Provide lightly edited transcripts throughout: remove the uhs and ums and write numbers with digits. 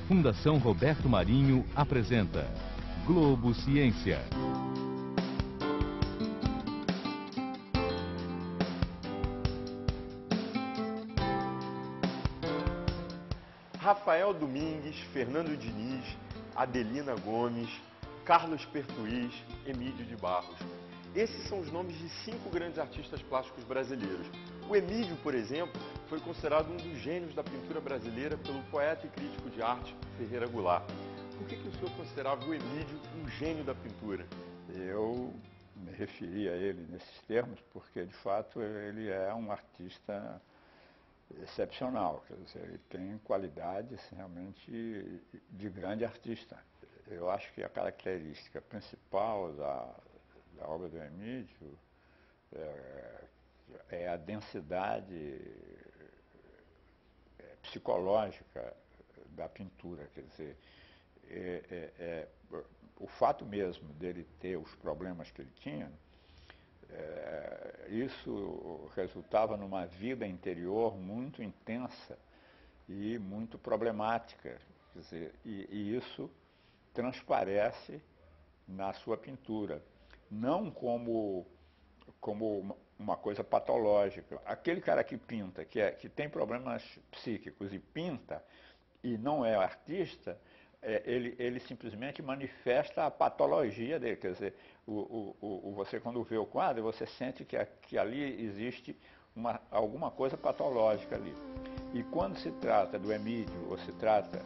Fundação Roberto Marinho apresenta Globo Ciência. Rafael Domingues, Fernando Diniz, Adelina Gomes, Carlos Pertuis, Emílio de Barros. Esses são os nomes de 5 grandes artistas plásticos brasileiros. O Emílio, por exemplo, foi considerado um dos gênios da pintura brasileira pelo poeta e crítico de arte Ferreira Goulart. Por que o senhor considerava o Emílio um gênio da pintura? Eu me referi a ele nesses termos porque, de fato, ele é um artista excepcional. Quer dizer, ele tem qualidades realmente de grande artista. Eu acho que a característica principal da obra do Emílio é a densidade psicológica da pintura. Quer dizer, o fato mesmo dele ter os problemas que ele tinha, isso resultava numa vida interior muito intensa e muito problemática. Quer dizer, e isso transparece na sua pintura, não como uma coisa patológica. Aquele cara que pinta, que tem problemas psíquicos e pinta, e não é artista, ele simplesmente manifesta a patologia dele. Quer dizer, você quando vê o quadro, você sente que ali existe alguma coisa patológica ali. E quando se trata do Emílio, ou se trata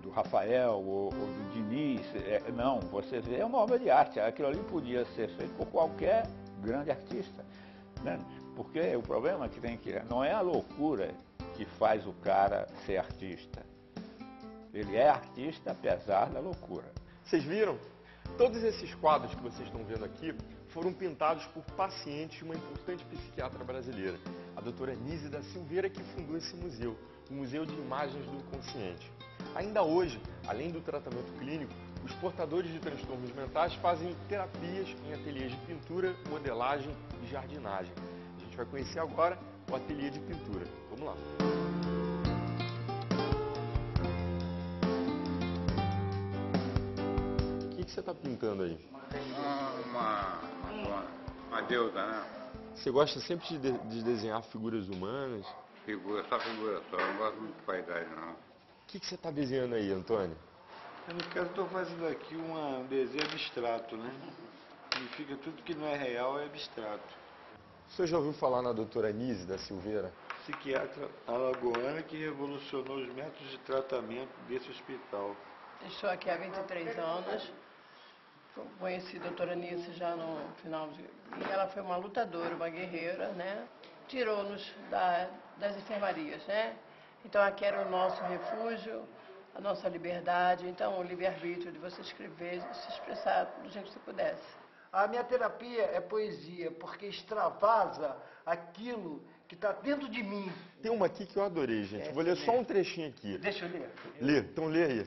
do Rafael ou do Diniz, não, você vê, é uma obra de arte. Aquilo ali podia ser feito por qualquer grande artista, né? Porque o problema não é a loucura que faz o cara ser artista. Ele é artista apesar da loucura. Vocês viram? Todos esses quadros que vocês estão vendo aqui foram pintados por pacientes de uma importante psiquiatra brasileira, a doutora Nise da Silveira, que fundou esse museu, o Museu de Imagens do Inconsciente. Ainda hoje, além do tratamento clínico, os portadores de transtornos mentais fazem terapias em ateliês de pintura, modelagem e jardinagem. A gente vai conhecer agora o ateliê de pintura. Vamos lá. O que você está pintando aí? Uma deusa, né? Você gosta sempre de desenhar figuras humanas? Só figura só, não gosto muito de paisagem, não. O que você está desenhando aí, Antônio? No caso, estou fazendo aqui um desenho abstrato, né? Significa tudo que não é real é abstrato. O senhor já ouviu falar na doutora Nise da Silveira? Psiquiatra alagoana que revolucionou os métodos de tratamento desse hospital. Estou aqui há 23 anos. Conheci a doutora Nise já no final de... E ela foi uma lutadora, uma guerreira, né? Tirou-nos das enfermarias, né? Então aqui era o nosso refúgio, a nossa liberdade. Então o livre-arbítrio de você escrever, se expressar do jeito que você pudesse. A minha terapia é poesia, porque extravasa aquilo que está dentro de mim. Tem uma aqui que eu adorei, gente. Vou ler só um trechinho aqui. Deixa eu ler. Lê, então lê aí.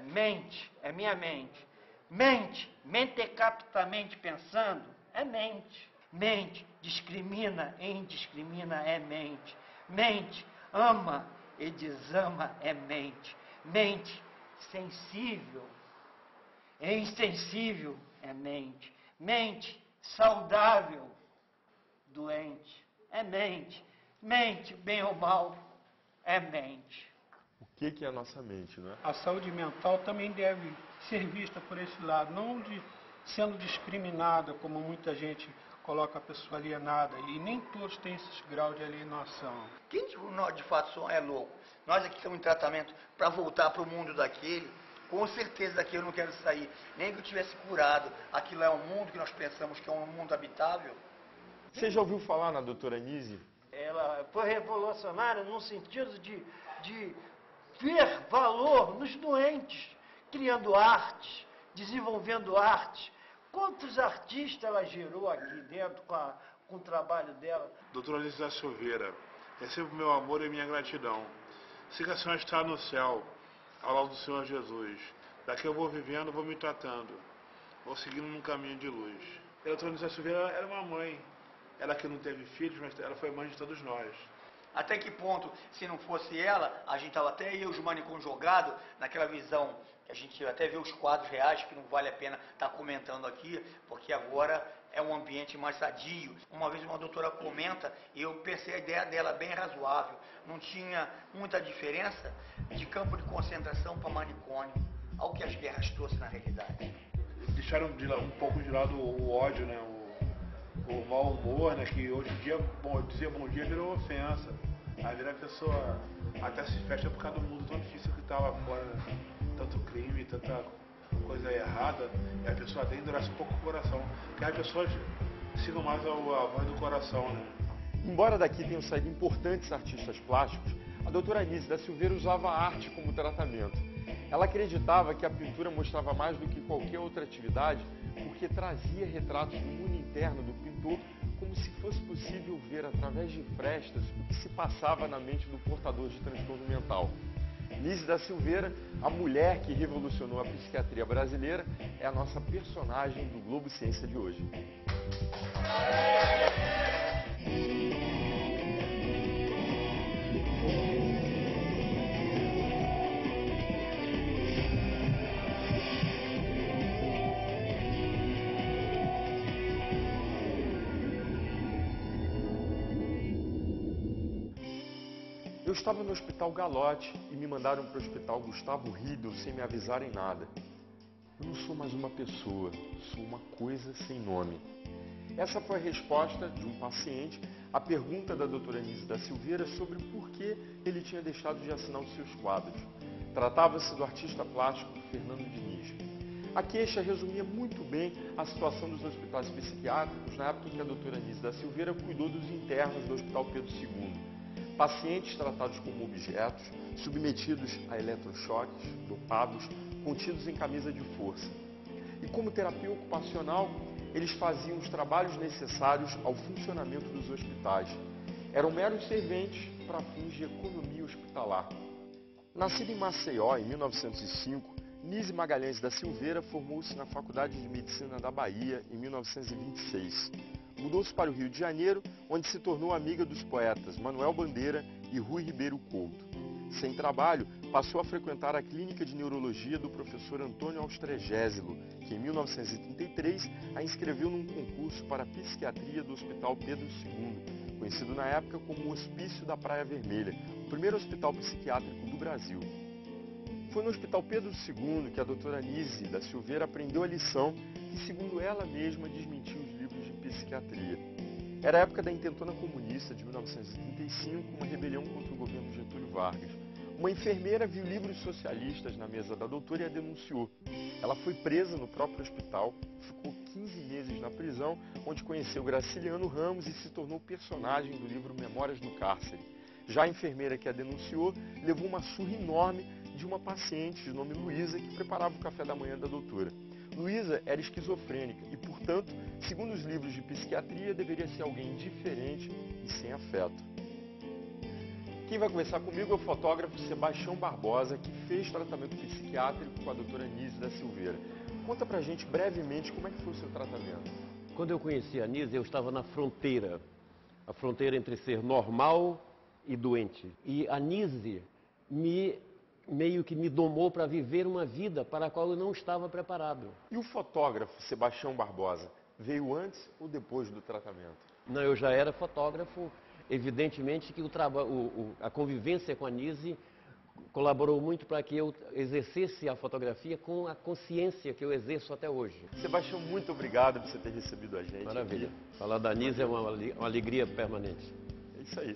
Mente, é minha mente. Mente, mentecaptamente pensando, é mente. Mente, discrimina e indiscrimina, é mente. Mente, ama e desama, é mente. Mente, sensível e insensível, é mente. Mente, saudável, doente, é mente. Mente, bem ou mal, é mente. O que é a nossa mente, né? A saúde mental também deve ser vista por esse lado, não sendo discriminada, como muita gente coloca a pessoa alienada, e nem todos têm esse grau de alienação. Quem de fato é louco? Nós aqui estamos em tratamento para voltar para o mundo daquele. Com certeza daqui eu não quero sair, nem que eu tivesse curado. Aquilo é um mundo que nós pensamos que é um mundo habitável. Você já ouviu falar na doutora Nise? Ela foi revolucionária no sentido de ver valor nos doentes, criando arte, desenvolvendo arte. Quantos artistas ela gerou aqui dentro com o trabalho dela? Doutora Nise da Silveira, recebo meu amor e minha gratidão. Sei que a senhora está no céu, ao lado do Senhor Jesus. Daqui eu vou vivendo, vou me tratando, vou seguindo num caminho de luz. A doutora Nise da Silveira era uma mãe. Ela que não teve filhos, mas ela foi mãe de todos nós. Até que ponto, se não fosse ela, a gente estava até eu e os manicômios jogados naquela visão, que a gente até vê os quadros reais, que não vale a pena estar comentando aqui, porque agora é um ambiente mais sadio. Uma vez uma doutora comenta, e eu pensei a ideia dela bem razoável, não tinha muita diferença de campo de concentração para manicômio, ao que as guerras trouxeram na realidade. Deixaram um pouco de lado o ódio, né? O mau humor, né? Que hoje em dia dizer bom dia virou ofensa. Aí vira a pessoa até se fecha por causa do mundo tão difícil que está lá fora, né? Tanto crime, tanta coisa errada, e a pessoa até endurece um pouco o coração. Porque as pessoas sigam mais a voz do coração, né? Embora daqui tenham saído importantes artistas plásticos, a doutora Anísia da Silveira usava a arte como tratamento. Ela acreditava que a pintura mostrava mais do que qualquer outra atividade, porque trazia retratos do mundo interno do pintor, como se fosse possível ver através de frestas o que se passava na mente do portador de transtorno mental. Anísia da Silveira, a mulher que revolucionou a psiquiatria brasileira, é a nossa personagem do Globo Ciência de hoje. Eu estava no Hospital Galote e me mandaram para o Hospital Gustavo Riedel sem me avisarem nada. Eu não sou mais uma pessoa, sou uma coisa sem nome. Essa foi a resposta de um paciente à pergunta da doutora Anísia da Silveira sobre por que ele tinha deixado de assinar os seus quadros. Tratava-se do artista plástico Fernando Diniz. A queixa resumia muito bem a situação dos hospitais psiquiátricos na época em que a doutora Anísia da Silveira cuidou dos internos do Hospital Pedro II. Pacientes tratados como objetos, submetidos a eletrochoques, dopados, contidos em camisa de força. E como terapia ocupacional, eles faziam os trabalhos necessários ao funcionamento dos hospitais. Eram meros serventes para fins de economia hospitalar. Nascida em Maceió em 1905, Nise Magalhães da Silveira formou-se na Faculdade de Medicina da Bahia em 1926. Mudou-se para o Rio de Janeiro, onde se tornou amiga dos poetas Manuel Bandeira e Rui Ribeiro Couto. Sem trabalho, passou a frequentar a clínica de neurologia do professor Antônio Austregésilo, que em 1933 a inscreveu num concurso para a psiquiatria do Hospital Pedro II, conhecido na época como o Hospício da Praia Vermelha, o primeiro hospital psiquiátrico do Brasil. Foi no Hospital Pedro II que a doutora Anísia da Silveira aprendeu a lição que, segundo ela mesma, desmentiu os livros de psiquiatria. Era a época da intentona comunista de 1935, uma rebelião contra o governo Getúlio Vargas. Uma enfermeira viu livros socialistas na mesa da doutora e a denunciou. Ela foi presa no próprio hospital, ficou 15 meses na prisão, onde conheceu Graciliano Ramos e se tornou personagem do livro Memórias do Cárcere. Já a enfermeira que a denunciou levou uma surra enorme de uma paciente de nome Luísa que preparava o café da manhã da doutora. Luísa era esquizofrênica e, portanto, segundo os livros de psiquiatria, deveria ser alguém diferente e sem afeto. Quem vai conversar comigo é o fotógrafo Sebastião Barbosa, que fez tratamento psiquiátrico com a doutora Anísia da Silveira. Conta pra gente brevemente como é que foi o seu tratamento. Quando eu conheci a Anísia, eu estava na fronteira. A fronteira entre ser normal e doente. E a Anísia meio que me domou para viver uma vida para a qual eu não estava preparado. E o fotógrafo Sebastião Barbosa veio antes ou depois do tratamento? Não, eu já era fotógrafo. Evidentemente que a convivência com a Anísia colaborou muito para que eu exercesse a fotografia com a consciência que eu exerço até hoje. Sebastião, muito obrigado por você ter recebido a gente. Maravilha. Aqui. Falar da Anísia é uma alegria permanente. É isso aí.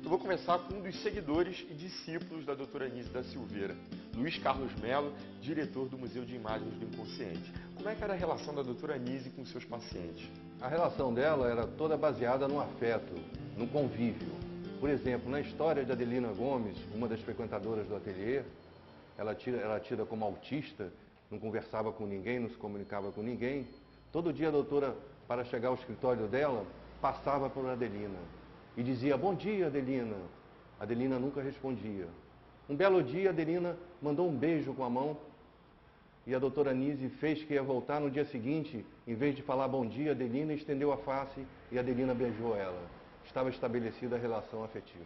Eu vou começar com um dos seguidores e discípulos da doutora Anísia da Silveira, Luiz Carlos Melo, diretor do Museu de Imagens do Inconsciente. Como é que era a relação da doutora Anísia com seus pacientes? A relação dela era toda baseada no afeto, no convívio. Por exemplo, na história de Adelina Gomes, uma das frequentadoras do ateliê, ela era tida como autista, não conversava com ninguém, não se comunicava com ninguém. Todo dia a doutora, para chegar ao escritório dela, passava por Adelina e dizia: "Bom dia, Adelina". Adelina nunca respondia. Um belo dia, Adelina mandou um beijo com a mão e a doutora Anísia fez que ia voltar no dia seguinte. Em vez de falar bom dia, Adelina estendeu a face e Adelina beijou ela. estava estabelecida a relação afetiva.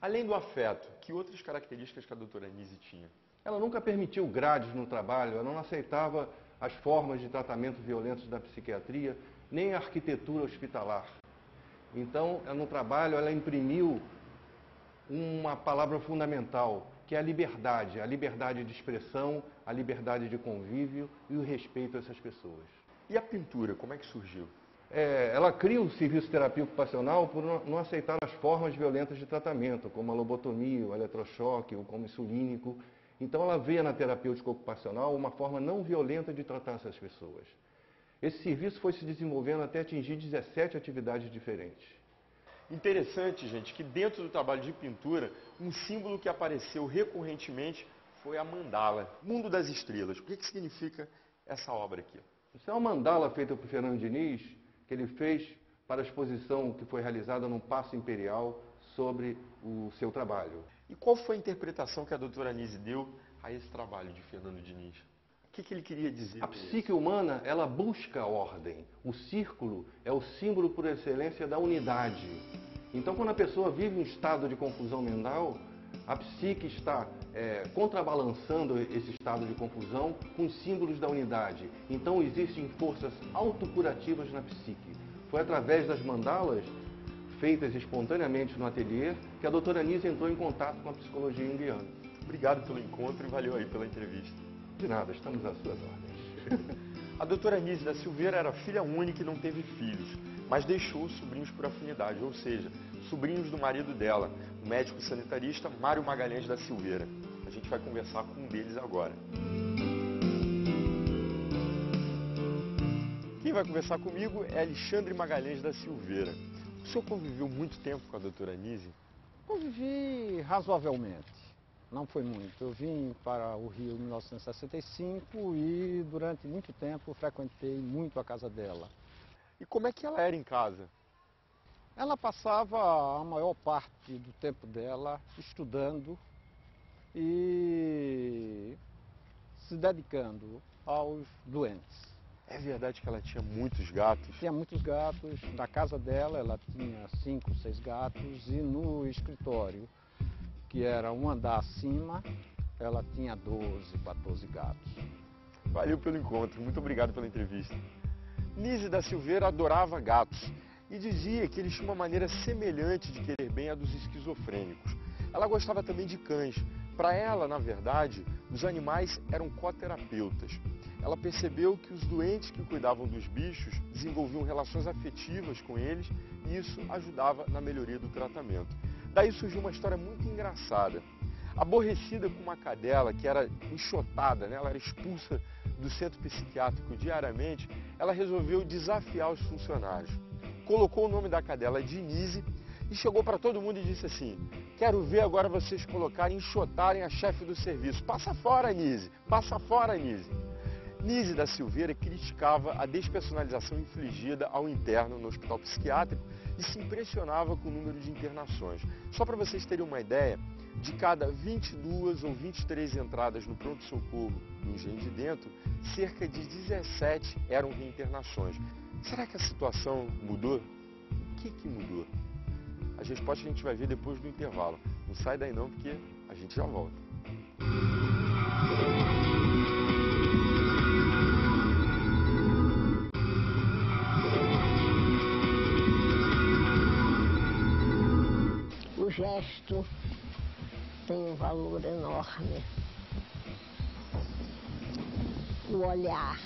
Além do afeto, que outras características que a doutora Nise tinha? Ela nunca permitiu grades no trabalho, ela não aceitava as formas de tratamento violentos da psiquiatria, nem a arquitetura hospitalar. Então, no trabalho, ela imprimiu uma palavra fundamental, que é a liberdade de expressão, a liberdade de convívio e o respeito a essas pessoas. E a pintura, como é que surgiu? Ela cria o serviço de terapia ocupacional por não aceitar as formas violentas de tratamento, como a lobotomia, o eletrochoque, o coma insulínico. Então, ela vê na terapêutica ocupacional uma forma não violenta de tratar essas pessoas. Esse serviço foi se desenvolvendo até atingir 17 atividades diferentes. Interessante, gente, que dentro do trabalho de pintura, um símbolo que apareceu recorrentemente foi a mandala, Mundo das Estrelas. O que significa essa obra aqui? Isso é uma mandala feita por Fernando Diniz, que ele fez para a exposição que foi realizada no Paço Imperial sobre o seu trabalho. E qual foi a interpretação que a doutora Nise deu a esse trabalho de Fernando Diniz? O que ele queria dizer? A psique humana, ela busca ordem. O círculo é o símbolo por excelência da unidade. Então, quando a pessoa vive um estado de confusão mental, a psique está contrabalançando esse estado de confusão com os símbolos da unidade. Então, existem forças autocurativas na psique. Foi através das mandalas, feitas espontaneamente no ateliê, que a doutora Nise entrou em contato com a psicologia junguiana. Obrigado pelo encontro e valeu aí pela entrevista. De nada, estamos às suas ordens. A doutora Nise da Silveira era filha única e não teve filhos, mas deixou sobrinhos por afinidade, ou seja, sobrinhos do marido dela, o médico sanitarista Mário Magalhães da Silveira. A gente vai conversar com um deles agora. Quem vai conversar comigo é Alexandre Magalhães da Silveira. O senhor conviveu muito tempo com a doutora Nise? Convivi razoavelmente. Não foi muito. Eu vim para o Rio em 1965 e durante muito tempo frequentei muito a casa dela. E como é que ela era em casa? Ela passava a maior parte do tempo dela estudando e se dedicando aos doentes. É verdade que ela tinha muitos gatos? Tinha muitos gatos. Na casa dela ela tinha 5, 6 gatos e no escritório, que era um andar acima, ela tinha 12, 14 gatos. Valeu pelo encontro, muito obrigado pela entrevista. Nise da Silveira adorava gatos e dizia que eles tinham uma maneira semelhante de querer bem à dos esquizofrênicos. Ela gostava também de cães. Para ela, na verdade, os animais eram coterapeutas. Ela percebeu que os doentes que cuidavam dos bichos desenvolviam relações afetivas com eles e isso ajudava na melhoria do tratamento. Daí surgiu uma história muito engraçada. Aborrecida com uma cadela que era enxotada, né? Ela era expulsa do centro psiquiátrico diariamente, ela resolveu desafiar os funcionários. Colocou o nome da cadela de Nise e chegou para todo mundo e disse assim: quero ver agora vocês colocarem, enxotarem a chefe do serviço. Passa fora, Nise! Passa fora, Nise! Nise da Silveira criticava a despersonalização infligida ao interno no hospital psiquiátrico e se impressionava com o número de internações. Só para vocês terem uma ideia, de cada 22 ou 23 entradas no pronto-socorro do Engenho de Dentro, cerca de 17 eram reinternações. Será que a situação mudou? O que mudou? As respostas a gente vai ver depois do intervalo. Não sai daí não, porque a gente já volta. O gesto tem um valor enorme. O olhar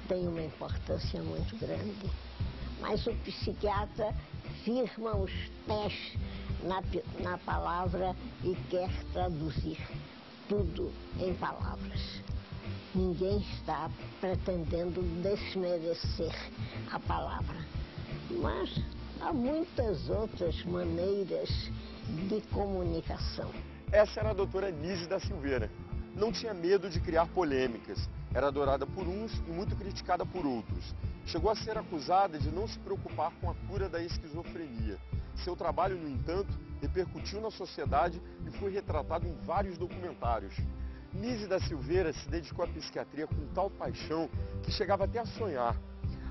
tem uma importância muito grande. Mas o psiquiatra firma os pés na palavra e quer traduzir tudo em palavras. Ninguém está pretendendo desmerecer a palavra, mas há muitas outras maneiras de comunicação. Essa era a doutora Nise da Silveira. Não tinha medo de criar polêmicas. Era adorada por uns e muito criticada por outros. Chegou a ser acusada de não se preocupar com a cura da esquizofrenia. Seu trabalho, no entanto, repercutiu na sociedade e foi retratado em vários documentários. Nise da Silveira se dedicou à psiquiatria com tal paixão que chegava até a sonhar.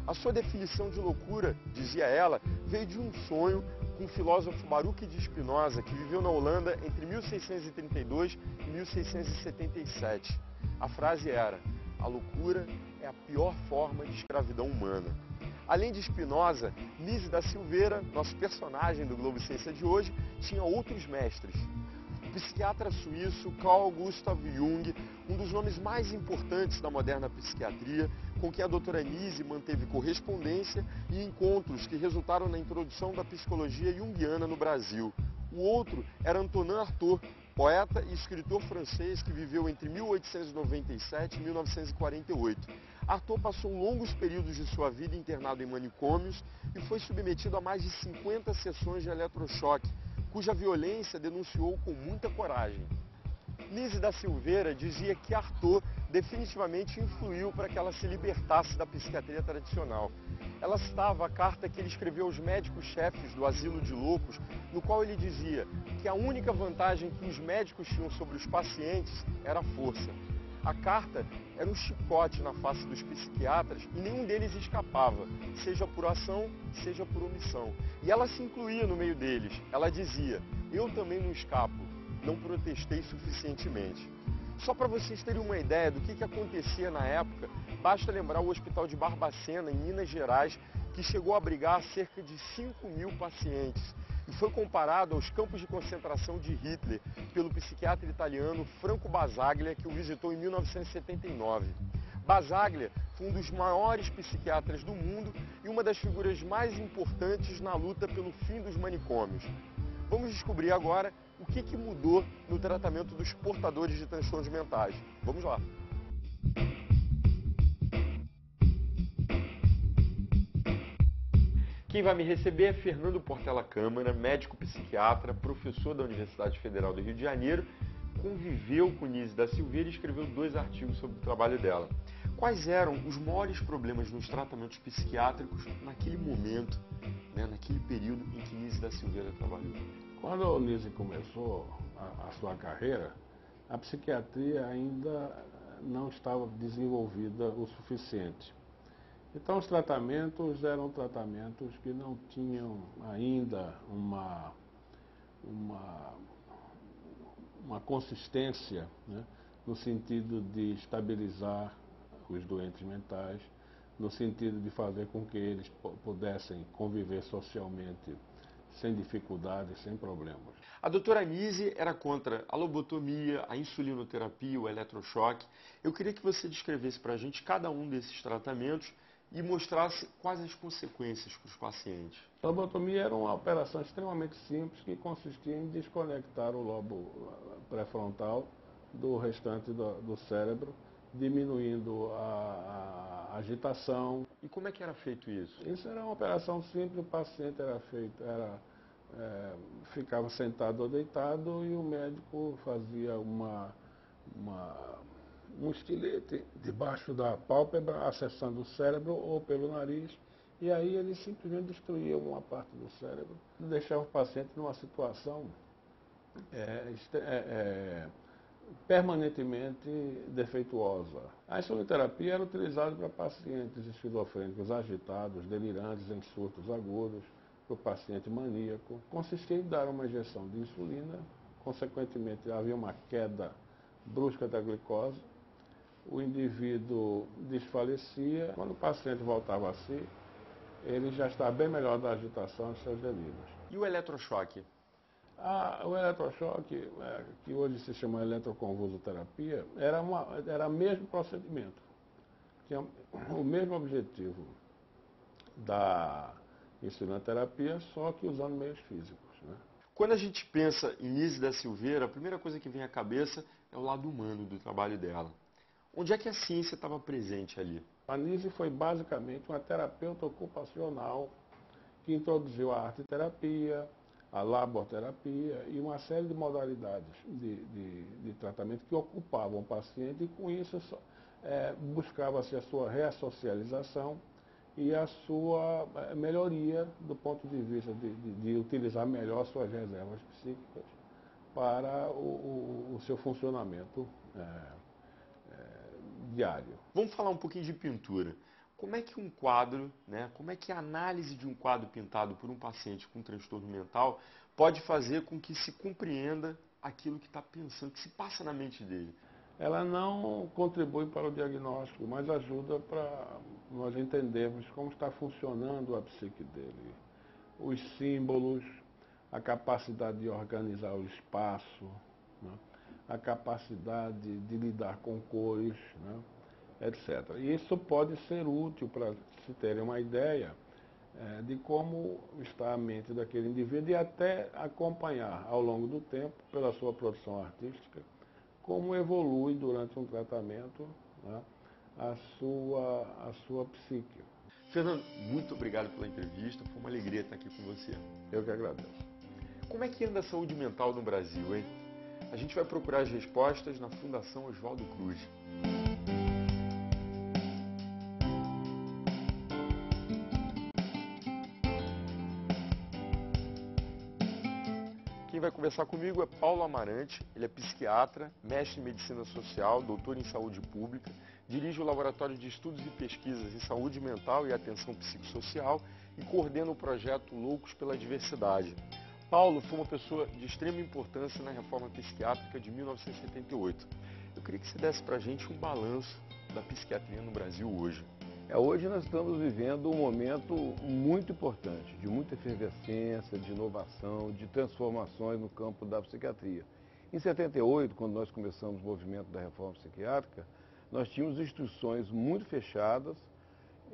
A sua definição de loucura, dizia ela, veio de um sonho com o filósofo Baruch de Spinoza, que viveu na Holanda entre 1632 e 1677. A frase era: a loucura é a pior forma de escravidão humana. Além de Spinoza, Nise da Silveira, nosso personagem do Globo Ciência de hoje, tinha outros mestres. O psiquiatra suíço Carl Gustav Jung, um dos nomes mais importantes da moderna psiquiatria, com quem a doutora Nise manteve correspondência e encontros que resultaram na introdução da psicologia junguiana no Brasil. O outro era Antonin Artaud, poeta e escritor francês que viveu entre 1897 e 1948. Artaud passou longos períodos de sua vida internado em manicômios e foi submetido a mais de 50 sessões de eletrochoque, cuja violência denunciou com muita coragem. Nise da Silveira dizia que Artaud definitivamente influiu para que ela se libertasse da psiquiatria tradicional. Ela citava a carta que ele escreveu aos médicos-chefes do asilo de loucos, no qual ele dizia que a única vantagem que os médicos tinham sobre os pacientes era a força. A carta era um chicote na face dos psiquiatras e nenhum deles escapava, seja por ação, seja por omissão. E ela se incluía no meio deles. Ela dizia: eu também não escapo, não protestei suficientemente. Só para vocês terem uma ideia do que acontecia na época, basta lembrar o Hospital de Barbacena, em Minas Gerais, que chegou a abrigar cerca de 5.000 pacientes e foi comparado aos campos de concentração de Hitler pelo psiquiatra italiano Franco Basaglia, que o visitou em 1979. Basaglia foi um dos maiores psiquiatras do mundo e uma das figuras mais importantes na luta pelo fim dos manicômios. Vamos descobrir agora o que mudou no tratamento dos portadores de transtornos mentais. Vamos lá. Quem vai me receber é Fernando Portela Câmara, médico psiquiatra, professor da Universidade Federal do Rio de Janeiro, conviveu com Nise da Silveira e escreveu 2 artigos sobre o trabalho dela. Quais eram os maiores problemas nos tratamentos psiquiátricos naquele momento, naquele período em que Nise da Silveira trabalhou? Quando a Nise começou a sua carreira, a psiquiatria ainda não estava desenvolvida o suficiente. Então, os tratamentos eram tratamentos que não tinham ainda uma consistência, no sentido de estabilizar os doentes mentais, no sentido de fazer com que eles pudessem conviver socialmente sem dificuldades, sem problemas. A doutora Nise era contra a lobotomia, a insulinoterapia, o eletrochoque. Eu queria que você descrevesse para a gente cada um desses tratamentos e mostrasse quais as consequências para os pacientes. A lobotomia era uma operação extremamente simples que consistia em desconectar o lobo pré-frontal do restante do cérebro, diminuindo a agitação. E como é que era feito isso? Isso era uma operação simples, o paciente ficava sentado ou deitado e o médico fazia um estilete debaixo da pálpebra, acessando o cérebro ou pelo nariz, e aí ele simplesmente destruía uma parte do cérebro, deixava o paciente numa situação permanentemente defeituosa. A insulinoterapia era utilizada para pacientes esquizofrênicos agitados, delirantes, em surtos agudos, para o paciente maníaco. Consistia em dar uma injeção de insulina, consequentemente havia uma queda brusca da glicose, o indivíduo desfalecia. Quando o paciente voltava a si, ele já estava bem melhor da agitação e seus delírios. E o eletrochoque? O eletrochoque, que hoje se chama eletroconvulsoterapia, era o mesmo procedimento. Tinha o mesmo objetivo da insulinoterapia, só que usando meios físicos. Quando a gente pensa em Nise da Silveira, a primeira coisa que vem à cabeça é o lado humano do trabalho dela. Onde é que a ciência estava presente ali? A Nise foi basicamente uma terapeuta ocupacional que introduziu a arte-terapia, a laboterapia e uma série de modalidades de tratamento que ocupavam o paciente e com isso buscava-se a sua reassocialização e a sua melhoria do ponto de vista de utilizar melhor suas reservas psíquicas para o seu funcionamento diário. Vamos falar um pouquinho de pintura. Como é que um quadro, né, como é que a análise de um quadro pintado por um paciente com transtorno mental pode fazer com que se compreenda aquilo que está pensando, que se passa na mente dele? Ela não contribui para o diagnóstico, mas ajuda para nós entendermos como está funcionando a psique dele. Os símbolos, a capacidade de organizar o espaço, né? A capacidade de lidar com cores, né? Etc. E isso pode ser útil para se terem uma ideia de como está a mente daquele indivíduo e até acompanhar ao longo do tempo, pela sua produção artística, como evolui durante um tratamento, né, a sua psique. Fernando, muito obrigado pela entrevista, foi uma alegria estar aqui com você. Eu que agradeço. Como é que anda a saúde mental no Brasil, hein? A gente vai procurar as respostas na Fundação Oswaldo Cruz. Quem vai conversar comigo é Paulo Amarante, ele é psiquiatra, mestre em medicina social, doutor em saúde pública, dirige o Laboratório de Estudos e Pesquisas em Saúde Mental e Atenção Psicossocial e coordena o projeto Loucos pela Diversidade. Paulo foi uma pessoa de extrema importância na reforma psiquiátrica de 1978. Eu queria que você desse para a gente um balanço da psiquiatria no Brasil hoje. Hoje nós estamos vivendo um momento muito importante, de muita efervescência, de inovação, de transformações no campo da psiquiatria. Em 78, quando nós começamos o movimento da reforma psiquiátrica, nós tínhamos instituições muito fechadas,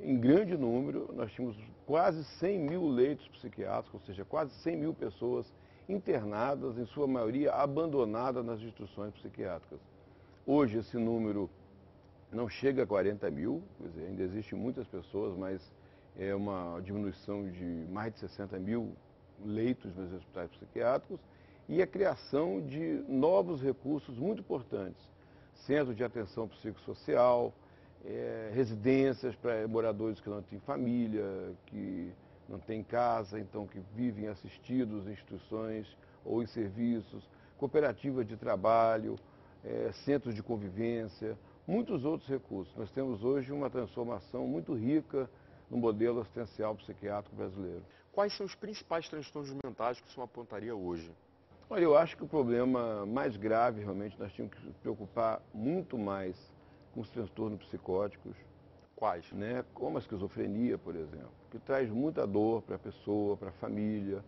em grande número, nós tínhamos quase 100 mil leitos psiquiátricos, ou seja, quase 100 mil pessoas internadas, em sua maioria abandonadas nas instituições psiquiátricas. Hoje esse número não chega a 40 mil, quer dizer, ainda existem muitas pessoas, mas é uma diminuição de mais de 60 mil leitos nos hospitais psiquiátricos e a criação de novos recursos muito importantes. Centros de atenção psicossocial, residências para moradores que não têm família, que não têm casa, então que vivem assistidos em instituições ou em serviços, cooperativas de trabalho, centros de convivência, muitos outros recursos. Nós temos hoje uma transformação muito rica no modelo assistencial psiquiátrico brasileiro. Quais são os principais transtornos mentais que o senhor apontaria hoje? Olha, eu acho que o problema mais grave, realmente, nós tínhamos que nos preocupar muito mais com os transtornos psicóticos. Quais? Né? Como a esquizofrenia, por exemplo, que traz muita dor para a pessoa, para a família,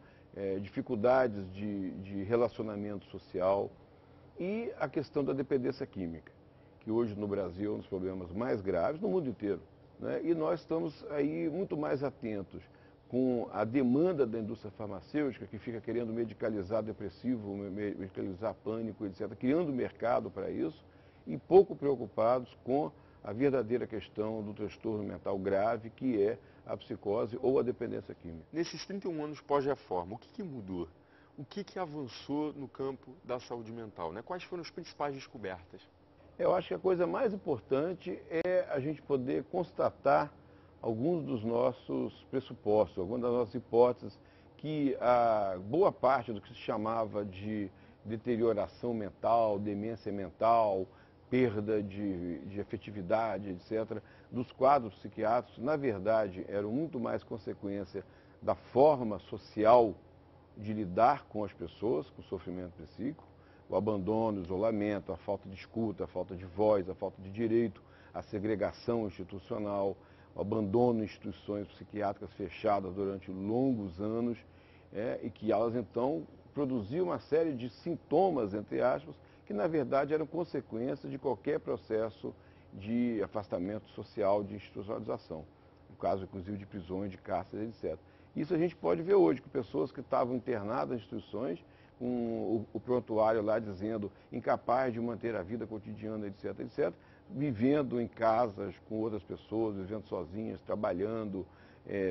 dificuldades de relacionamento social e a questão da dependência química, que hoje no Brasil é um dos problemas mais graves no mundo inteiro. Né? E nós estamos aí muito mais atentos com a demanda da indústria farmacêutica, que fica querendo medicalizar depressivo, medicalizar pânico, etc., criando mercado para isso, e pouco preocupados com a verdadeira questão do transtorno mental grave, que é a psicose ou a dependência química. Nesses 31 anos pós-reforma, o que mudou? O que avançou no campo da saúde mental? Né? Quais foram as principais descobertas? Eu acho que a coisa mais importante é a gente poder constatar alguns dos nossos pressupostos, algumas das nossas hipóteses, que a boa parte do que se chamava de deterioração mental, demência mental, perda de afetividade, etc., dos quadros psiquiátricos, na verdade, eram muito mais consequência da forma social de lidar com as pessoas, com o sofrimento psíquico, o abandono, o isolamento, a falta de escuta, a falta de voz, a falta de direito, a segregação institucional, o abandono em instituições psiquiátricas fechadas durante longos anos, e que elas então produziam uma série de sintomas, entre aspas, que na verdade eram consequência de qualquer processo de afastamento social, de institucionalização. No caso, inclusive, de prisões, de cárceres, etc. Isso a gente pode ver hoje, com pessoas que estavam internadas em instituições, com o prontuário lá dizendo incapaz de manter a vida cotidiana, etc., etc., vivendo em casas com outras pessoas, vivendo sozinhas, trabalhando,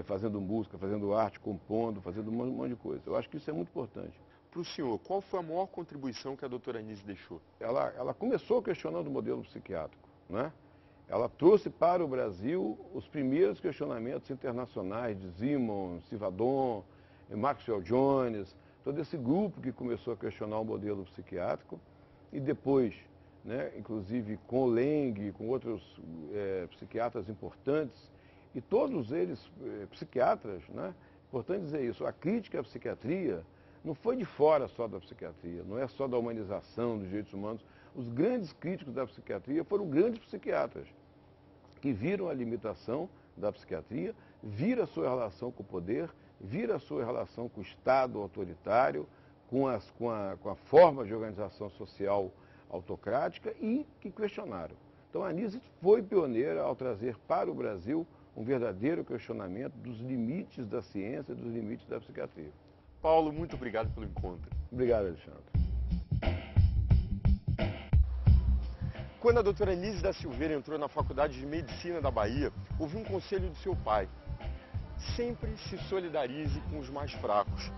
fazendo música, fazendo arte, compondo, fazendo um monte de coisa. Eu acho que isso é muito importante. Para o senhor, qual foi a maior contribuição que a doutora Anise deixou? Ela começou questionando o modelo psiquiátrico, né? Ela trouxe para o Brasil os primeiros questionamentos internacionais de Simon, Sivadon, Maxwell Jones, todo esse grupo que começou a questionar o modelo psiquiátrico e depois, né, inclusive com o Leng, com outros psiquiatras importantes, e todos eles psiquiatras, né? Importante dizer isso, a crítica à psiquiatria não foi de fora só da psiquiatria, não é só da humanização dos direitos humanos. Os grandes críticos da psiquiatria foram grandes psiquiatras, que viram a limitação da psiquiatria, viram a sua relação com o poder, viram a sua relação com o Estado autoritário, com a forma de organização social autocrática e que questionaram. Então a Anísia foi pioneira ao trazer para o Brasil um verdadeiro questionamento dos limites da ciência e dos limites da psiquiatria. Paulo, muito obrigado pelo encontro. Obrigado, Alexandre. Quando a doutora Anísia da Silveira entrou na Faculdade de Medicina da Bahia, houve um conselho do seu pai. Sempre se solidarize com os mais fracos.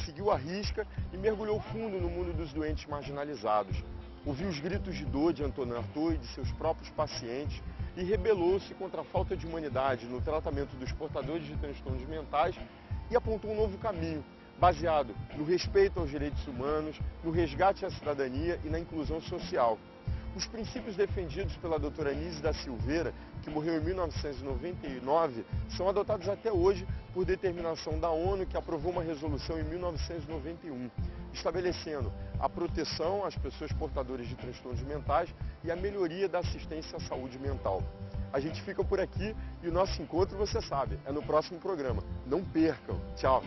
Seguiu a risca e mergulhou fundo no mundo dos doentes marginalizados. Ouviu os gritos de dor de Antonin Artaud e de seus próprios pacientes e rebelou-se contra a falta de humanidade no tratamento dos portadores de transtornos mentais e apontou um novo caminho, baseado no respeito aos direitos humanos, no resgate à cidadania e na inclusão social. Os princípios defendidos pela doutora Anísia da Silveira, que morreu em 1999, são adotados até hoje por determinação da ONU, que aprovou uma resolução em 1991, estabelecendo a proteção às pessoas portadoras de transtornos mentais e a melhoria da assistência à saúde mental. A gente fica por aqui e o nosso encontro, você sabe, é no próximo programa. Não percam. Tchau!